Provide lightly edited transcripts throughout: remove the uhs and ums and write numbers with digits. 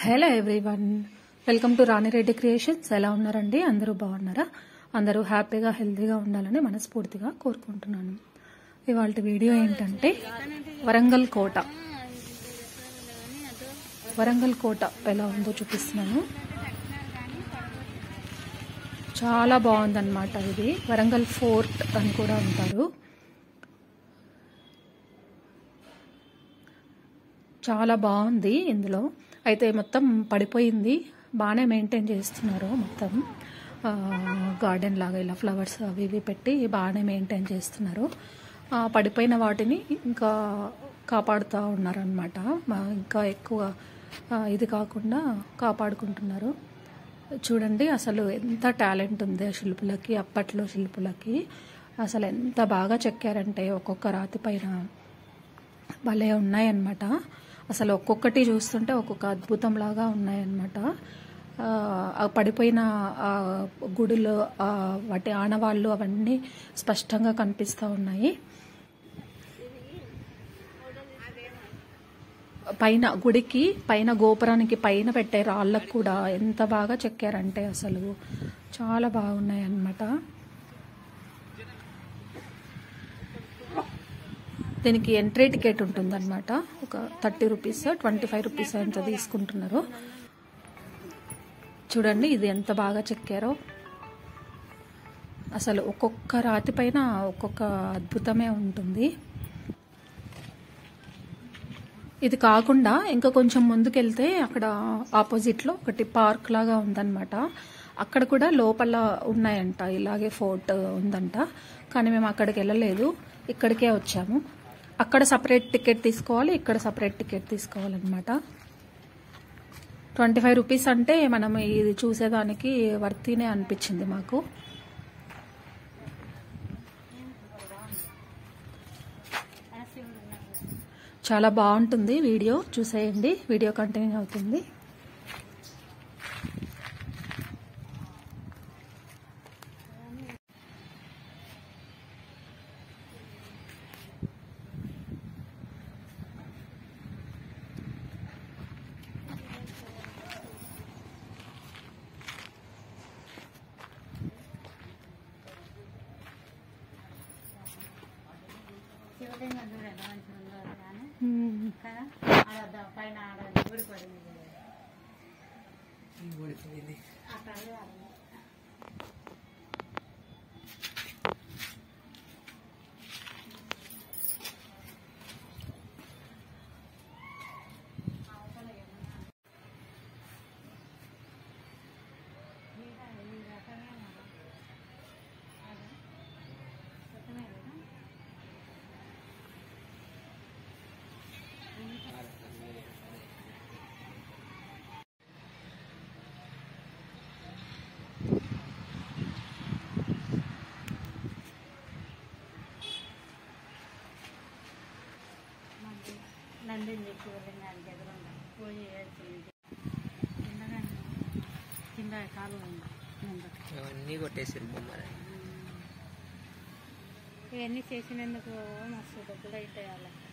Hello everyone, welcome to Rani Reddy creations. ఎలా ఉన్నారండి? అందరూ బాగున్నారా? అందరూ హ్యాపీగా హెల్తీగా ఉండాలని మనస్ఫూర్తిగా కోరుకుంటున్నాను. ఇవాళ వీడియో ఏంటంటే వరంగల్ కోట ఎలా ఉందో చూపిస్తున్నాను. చాలా బాగుందన్నమాట. ఇది వరంగల్ ఫోర్ట్ అని కూడా అంటారు. చాలా బాగుంది. ఇందులో అయితే మొత్తం పడిపోయింది, బాగానే మెయింటైన్ చేస్తున్నారు. మొత్తం గార్డెన్ లాగా ఇలా ఫ్లవర్స్ అవి ఇవి పెట్టి బాగానే మెయింటైన్ చేస్తున్నారు. పడిపోయిన వాటిని ఇంకా కాపాడుతూ ఉన్నారనమాట. ఇంకా ఎక్కువ ఇది కాకుండా కాపాడుకుంటున్నారు. చూడండి అసలు ఎంత టాలెంట్ ఉంది ఆ శిల్పులకి, అప్పట్లో శిల్పులకి. అసలు ఎంత బాగా చెక్కారంటే ఒక్కొక్క రాతి పైన భలే ఉన్నాయన్నమాట. అసలు ఒక్కొక్కటి చూస్తుంటే ఒక్కొక్క అద్భుతం లాగా ఉన్నాయన్నమాట. పడిపోయిన గుడులు, వాటి ఆనవాళ్ళు అవన్నీ స్పష్టంగా కనిపిస్తూ ఉన్నాయి. పైన గుడికి పైన గోపురానికి పైన పెట్టే రాళ్ళకు కూడా ఎంత బాగా చెక్కారంటే అసలు చాలా బాగున్నాయి అన్నమాట. దీనికి ఎంట్రీ టికెట్ ఉంటుందన్నమాట. ఒక 30 రూపీస్, 25 రూపీస్ ఎంత తీసుకుంటున్నారు. చూడండి ఇది ఎంత బాగా చెక్కారో. అసలు ఒక్కొక్క రాతి పైన ఒక్కొక్క అద్భుతమే ఉంటుంది. ఇది కాకుండా ఇంకా కొంచెం ముందుకెళ్తే అక్కడ ఆపోజిట్లో ఒకటి పార్క్ లాగా ఉందన్నమాట. అక్కడ కూడా లోపల ఉన్నాయంట, ఇలాగే ఫోర్ట్ ఉందంట. కానీ మేము అక్కడికి వెళ్ళలేదు, ఇక్కడికే వచ్చాము. అక్కడ సపరేట్ టికెట్ తీసుకోవాలి, ఇక్కడ సపరేట్ టికెట్ తీసుకోవాలన్నమాట. 25 రూపీస్ అంటే మనం ఇది చూసేదానికి వర్తీనే అనిపించింది మాకు. చాలా బాగుంటుంది. వీడియో చూసేయండి, వీడియో కంటిన్యూ అవుతుంది. నందిని శివలింగానికి ఎదురుగా పూజ కింద కాలు ఇవన్నీ కొట్టేసారు బొమ్మలు. ఇవన్నీ చేసినందుకు మస్తు డబ్బులు అవుతాయి వాళ్ళకి.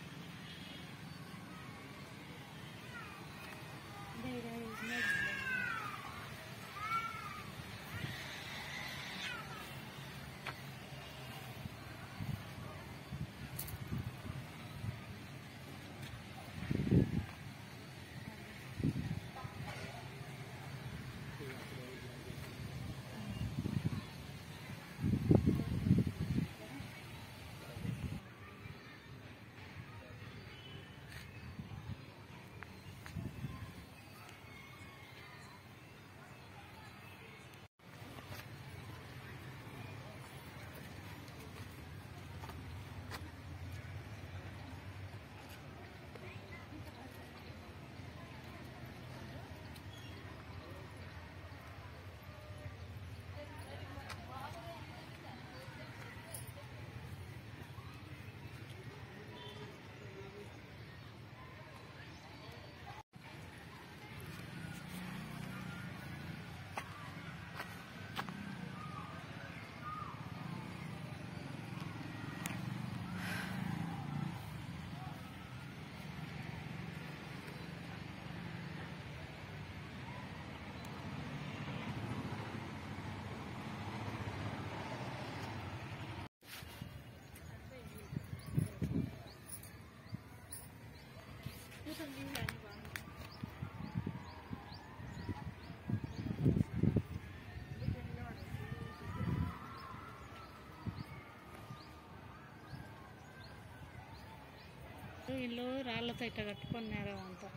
తాడుతో ఇట్లా కట్టుకొని నేరం అంతా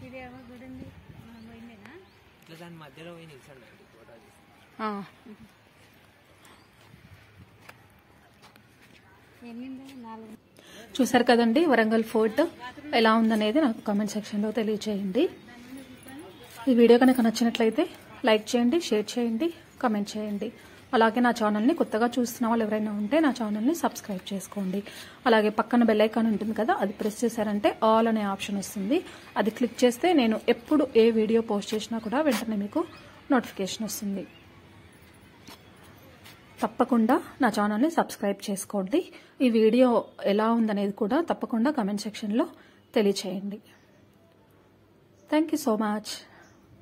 ఇది ఎవరు గుడింది పోయిందేనా ఇట్లా దాని మధ్యలో పోయి నిల్చండి ఫోటో ఎన్నింది 4 చూసారు కదండి వరంగల్ ఫోర్ట్ ఎలా ఉందనేది నాకు కామెంట్ సెక్షన్లో తెలియజేయండి. ఈ వీడియో కనుక నచ్చినట్లయితే లైక్ చేయండి, షేర్ చేయండి, కామెంట్ చేయండి. అలాగే నా ఛానల్ని కొత్తగా చూస్తున్న వాళ్ళు ఎవరైనా ఉంటే నా ఛానల్ని సబ్స్క్రైబ్ చేసుకోండి. అలాగే పక్కన బెల్ ఐకాన్ ఉంటుంది కదా, అది ప్రెస్ చేశారంటే ఆల్ అనే ఆప్షన్ వస్తుంది. అది క్లిక్ చేస్తే నేను ఎప్పుడు ఏ వీడియో పోస్ట్ చేసినా కూడా వెంటనే మీకు నోటిఫికేషన్ వస్తుంది. తప్పకుండా నా ఛానల్ని సబ్స్క్రైబ్ చేసుకోండి. ఈ వీడియో ఎలా ఉందనేది కూడా తప్పకుండా కామెంట్ సెక్షన్లో తెలియచేయండి. Thank you so much.